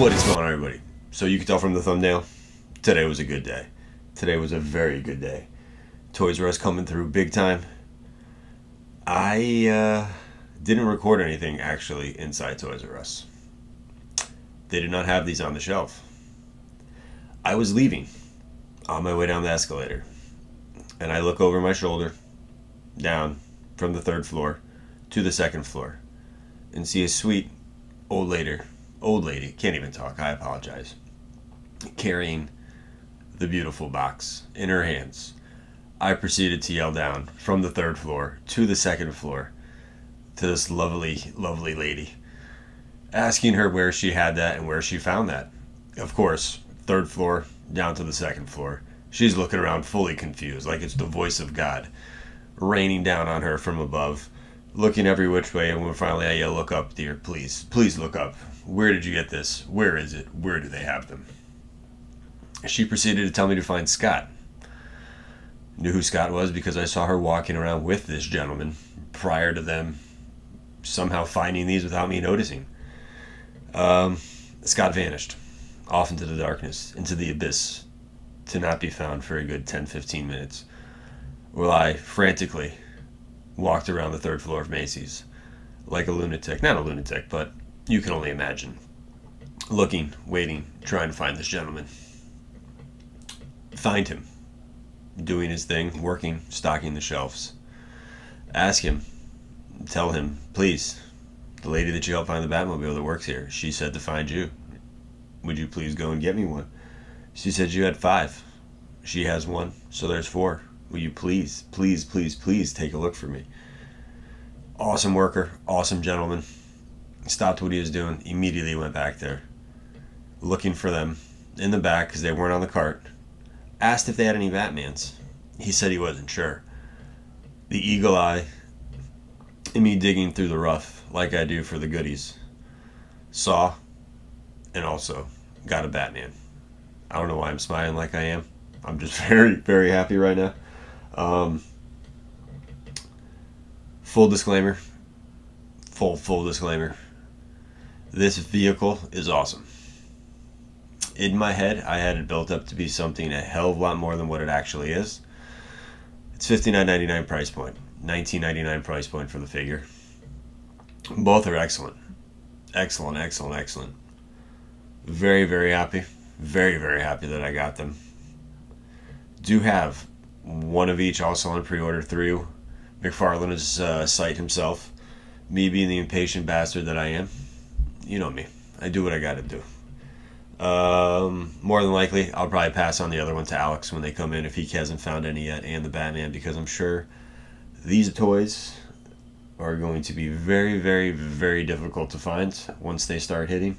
What is going on, everybody? So you can tell from the thumbnail, today was a good day. Today was a very good day. Toys R Us coming through big time. I didn't record anything actually inside Toys R Us. They did not have these on the shelf. I was leaving on my way down the escalator, and I look over my shoulder, down from the third floor to the second floor, and see a sweet old lady, can't even talk, I apologize, carrying the beautiful box in her hands. I proceeded to yell down from the third floor to the second floor to this lovely, lovely lady, asking her where she had that and where she found that. Of course, third floor down to the second floor. She's looking around fully confused, like it's the voice of God raining down on her from above, looking every which way. And when finally I yell, "Look up, dear, please look up. Where did you get this? Where is it? Where do they have them?" She proceeded to tell me to find Scott. Knew who Scott was because I saw her walking around with this gentleman prior to them somehow finding these without me noticing. Scott vanished off into the darkness, into the abyss, to not be found for a good 10-15 minutes, while I frantically walked around the third floor of Macy's like a lunatic. Not a lunatic, but you can only imagine. Looking, waiting, trying to find this gentleman. Find him. Doing his thing, working, stocking the shelves. Ask him. Tell him, please, the lady that you helped find the Batmobile that works here, she said to find you. Would you please go and get me one? She said you had 5. She has 1, so there's 4. Will you please take a look for me? Awesome worker, awesome gentleman. Stopped what he was doing, immediately went back there, looking for them in the back because they weren't on the cart. Asked if they had any Batmans. He said he wasn't sure. The eagle eye in me digging through the rough like I do for the goodies. Saw and also got a Batman. I don't know why I'm smiling like I am. I'm just very, very happy right now. Full disclaimer. Full disclaimer. This vehicle is awesome. In my head, I had it built up to be something a hell of a lot more than what it actually is. It's $59.99 price point. $19.99 price point for the figure. Both are excellent. Excellent. Very, very happy. Very, very happy that I got them. Do have one of each also on pre-order through McFarlane's site himself. Me being the impatient bastard that I am. You know me. I do what I gotta do. More than likely, I'll probably pass on the other one to Alex when they come in if he hasn't found any yet, and the Batman, because I'm sure these toys are going to be very, very, very difficult to find once they start hitting.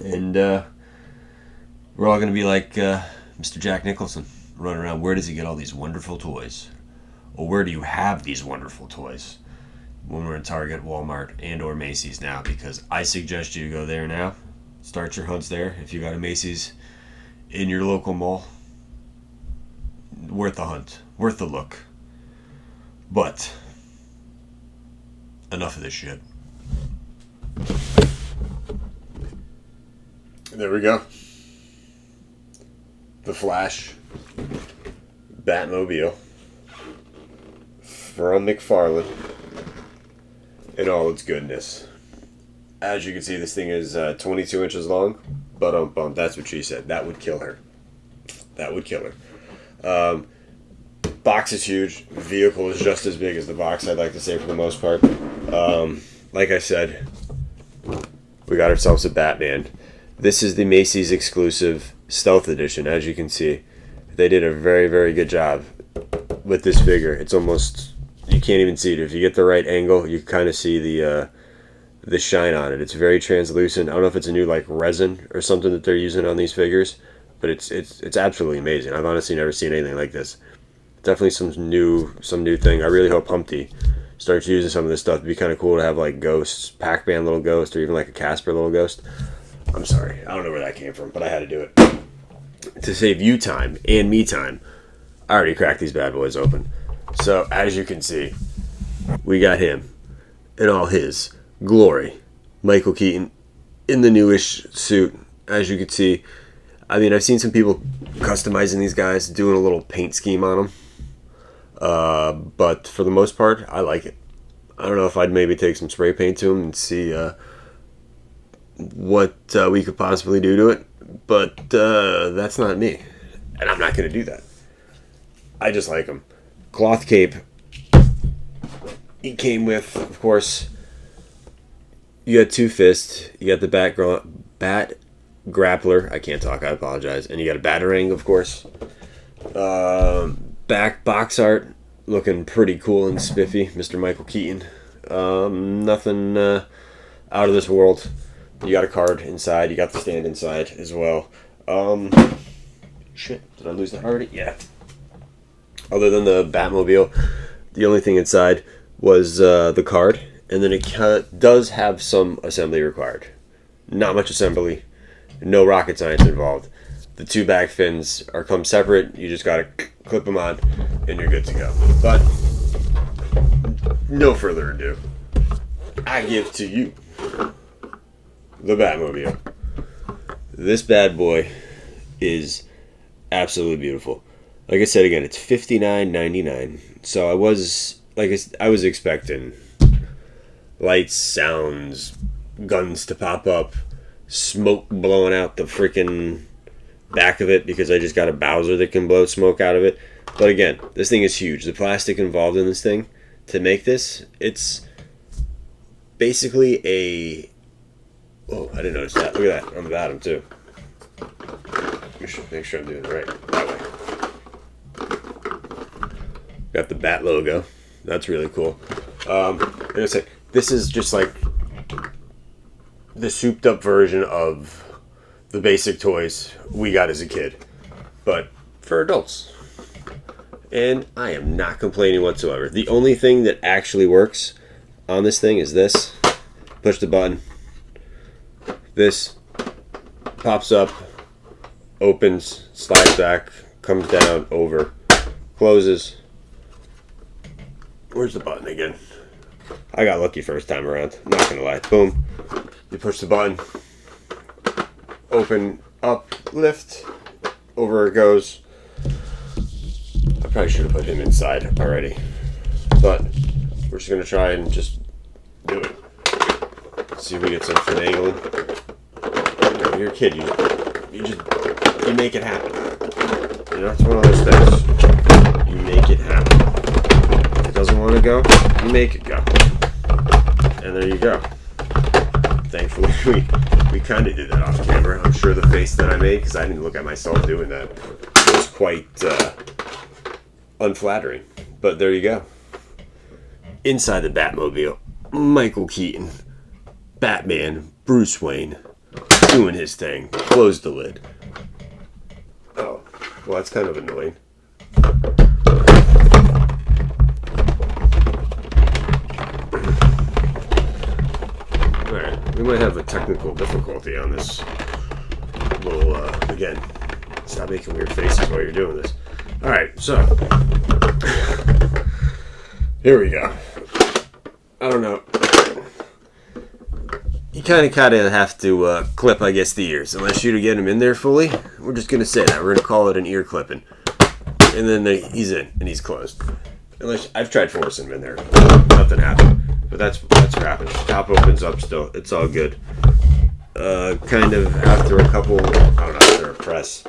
And we're all going to be like Mr. Jack Nicholson, running around. Where does he get all these wonderful toys? Or where do you have these wonderful toys? When we're in Target, Walmart, and or Macy's now, because I suggest you go there now. Start your hunts there. If you got a Macy's in your local mall, worth the hunt, worth the look. But enough of this shit. There we go. The Flash Batmobile from McFarlane in all its goodness. As you can see, this thing is 22 inches long. But that's what she said. That would kill her. Box is huge. Vehicle is just as big as the box, I'd like to say, for the most part. Like I said, we got ourselves a Batman. This is the Macy's exclusive Stealth Edition. As you can see, they did a very, very good job with this figure. It's almost, you can't even see it. If you get the right angle, you kind of see the shine on it. It's very translucent. I don't know if it's a new like resin or something that they're using on these figures, but it's absolutely amazing. I've honestly never seen anything like this. Definitely some new thing. I really hope Humpty starts using some of this stuff. It'd be kind of cool to have like ghosts, Pac-Man little ghost, or even like a Casper little ghost. I'm sorry, I don't know where that came from, but I had to do it to save you time and me time. I already cracked these bad boys open. So as you can see, we got him in all his glory. Michael Keaton in the newish suit, as you can see. I mean, I've seen some people customizing these guys, doing a little paint scheme on them. But for the most part, I like it. I don't know if I'd maybe take some spray paint to them and see what we could possibly do to it. But that's not me. And I'm not going to do that. I just like them. Cloth cape. He came with, of course, you got two fists. You got the bat grappler. I can't talk. I apologize. And you got a batarang, of course. Back box art. Looking pretty cool and spiffy. Mr. Michael Keaton. Nothing out of this world. You got a card inside. You got the stand inside as well. Shit. Did I lose that already? Yeah. Other than the Batmobile, the only thing inside was the card, and then it does have some assembly required. Not much assembly, no rocket science involved. The two back fins come separate. You just gotta clip them on, and you're good to go. But no further ado, I give to you the Batmobile. This bad boy is absolutely beautiful. Like I said again, it's $59.99. So I was expecting lights, sounds, guns to pop up, smoke blowing out the freaking back of it because I just got a Bowser that can blow smoke out of it. But again, this thing is huge. The plastic involved in this thing to make this, it's basically a... Oh, I didn't notice that. Look at that on the bottom too. Make sure I'm doing it right. That way. Got the Bat logo. That's really cool. I'm gonna say this is just like the souped up version of the basic toys we got as a kid, but for adults. And I am not complaining whatsoever. The only thing that actually works on this thing is this. Push the button. This pops up, opens, slides back, comes down, over, closes. Where's the button again? I got lucky first time around. I'm not gonna lie. Boom. You push the button. Open, up, lift. Over it goes. I probably should have put him inside already. But we're just gonna try and just do it. See if we get some finagling. You're a kid. You make it happen. You know, it's one of those things. You make it happen. It doesn't want to go, you make it go. And there you go. Thankfully, we kind of did that off camera. I'm sure the face that I made, because I didn't look at myself doing that, was quite unflattering. But there you go. Inside the Batmobile, Michael Keaton, Batman, Bruce Wayne, doing his thing. Close the lid. Oh, well, that's kind of annoying. We might have a technical difficulty on this little, again, stop making weird faces while you're doing this. Alright, so, here we go. I don't know. You kind of have to clip, I guess, the ears. Unless you to get him in there fully, we're just going to say that. We're going to call it an ear clipping. And then he's in, and he's closed. Unless I've tried forcing him in there. Nothing happened. But that's what happens. Top opens up still. It's all good. Kind of after a couple, I don't know, after a press,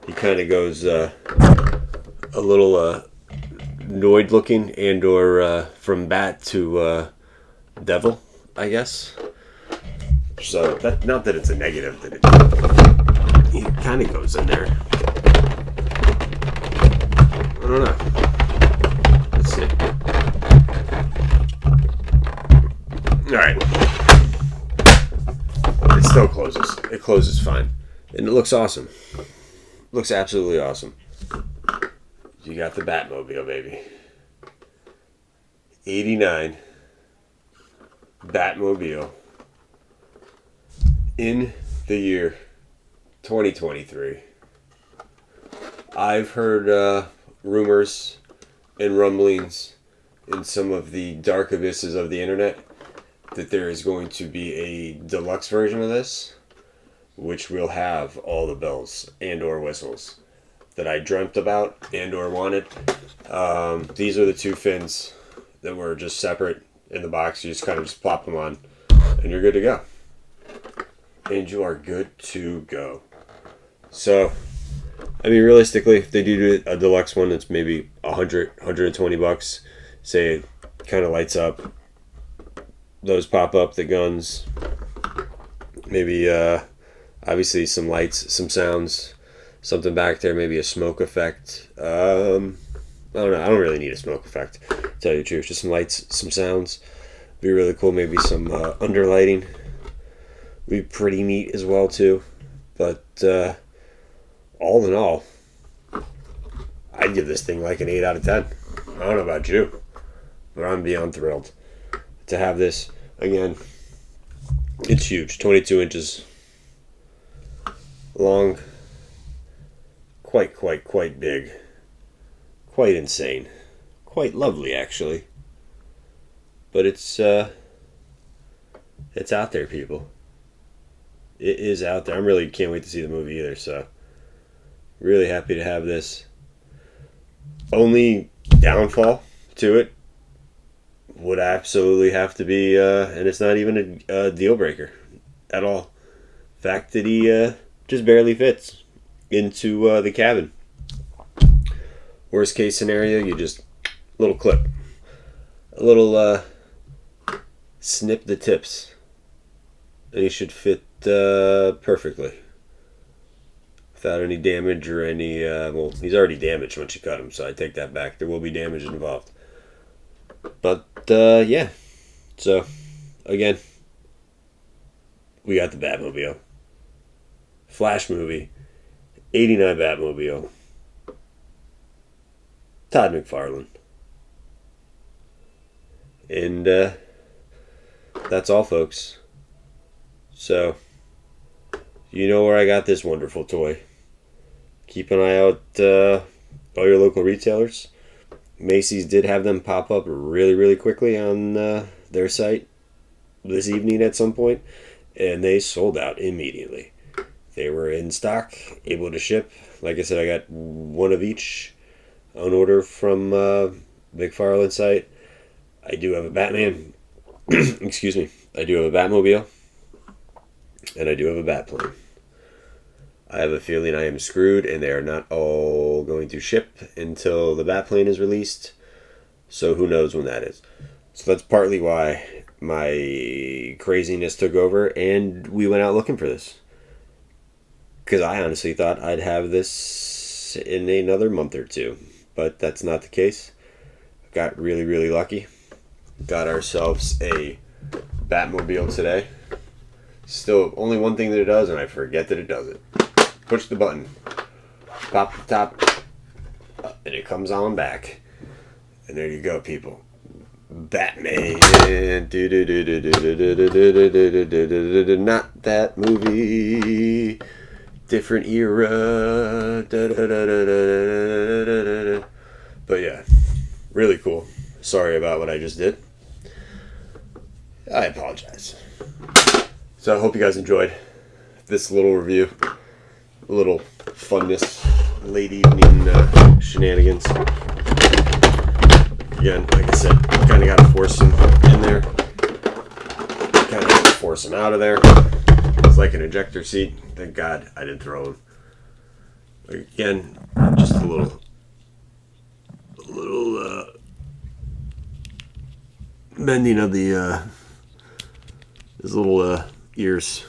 he kind of goes a little Noid looking, and or from Bat to Devil, I guess. So that, not that it's a negative, that he kind of goes in there. I don't know. Let's see. Alright. It still closes. It closes fine. And it looks awesome. Looks absolutely awesome. You got the Batmobile, baby. 89 Batmobile in the year 2023. I've heard rumors and rumblings in some of the dark abysses of the internet that there is going to be a deluxe version of this, which will have all the bells and or whistles that I dreamt about and or wanted. These are the two fins that were just separate in the box. You just kind of just plop them on and you're good to go. And you are good to go. So, I mean, realistically, if they do a deluxe one that's maybe $100-$120, say it kind of lights up, those pop up, the guns, maybe obviously some lights, some sounds, something back there, maybe a smoke effect. I don't know, I don't really need a smoke effect, to tell you the truth. Just some lights, some sounds, be really cool. Maybe some underlighting, be pretty neat as well too. But all in all, I'd give this thing like an 8 out of 10. I don't know about you, but I'm beyond thrilled to have this. Again, it's huge, 22 inches long, quite big, quite insane, quite lovely actually. But it's out there, people. It is out there. I'm really can't wait to see the movie either, so really happy to have this. Only downfall to it would absolutely have to be, and it's not even a deal breaker at all, fact that he just barely fits into the cabin. Worst case scenario, you just little clip, a little snip the tips, and he should fit perfectly without any damage or any well, he's already damaged once you cut him, so I take that back. There will be damage involved, but yeah. So again, we got the Batmobile, Flash movie, 89 Batmobile, Todd McFarlane, and that's all, folks. So you know where I got this wonderful toy. Keep an eye out, all your local retailers. Macy's did have them pop up really quickly on their site this evening at some point, and they sold out immediately. They were in stock, able to ship. Like I said, I got one of each on order from McFarlane site. I do have a Batman. Excuse me. I do have a Batmobile, and I do have a Batplane. I have a feeling I am screwed, and they are not all going to ship until the Batplane is released. So who knows when that is. So that's partly why my craziness took over, and we went out looking for this. Because I honestly thought I'd have this in another month or two. But that's not the case. Got really lucky. Got ourselves a Batmobile today. Still, only one thing that it does, and I forget that it does it. Push the button, pop the top, and it comes on back. And there you go, people. Batman. Not that movie. Different era. But yeah, really cool. Sorry about what I just did. I apologize. So I hope you guys enjoyed this little review. A little funness, late evening shenanigans. Again, like I said, kind of got to force him in there. Kind of got to force him out of there. It's like an ejector seat. Thank God I didn't throw him. Again, just a little bending of the his little ears.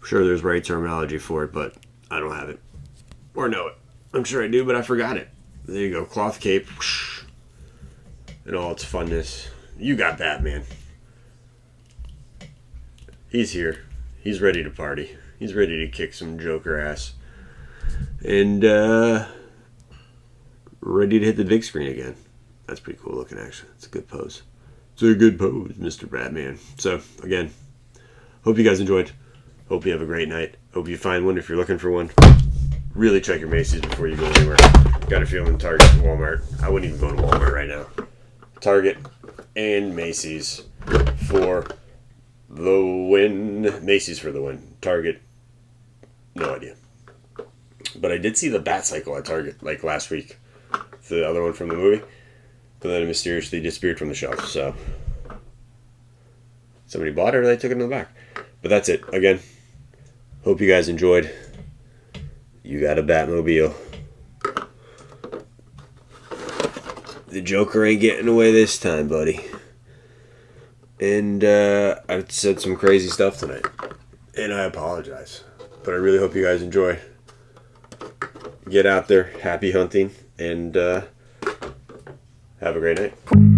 I'm sure there's right terminology for it, but I don't have it or know it. I'm sure I do, but I forgot it. There you go, cloth cape, whoosh, and all its funness. You got Batman. He's here. He's ready to party. He's ready to kick some Joker ass, and ready to hit the big screen again. That's pretty cool looking, actually. It's a good pose. It's a good pose, Mr. Batman. So, again, hope you guys enjoyed. Hope you have a great night. Hope you find one if you're looking for one. Really check your Macy's before you go anywhere. Got a feeling Target and Walmart. I wouldn't even go to Walmart right now. Target and Macy's. for the win. Macy's for the win. Target, no idea. But I did see the Batcycle at Target like last week. The other one from the movie. But then it mysteriously disappeared from the shelf. So somebody bought it or they took it in the back. But that's it. Again, hope you guys enjoyed. You got a Batmobile. The Joker ain't getting away this time, buddy. And I said some crazy stuff tonight. And I apologize. But I really hope you guys enjoy. Get out there. Happy hunting. And have a great night.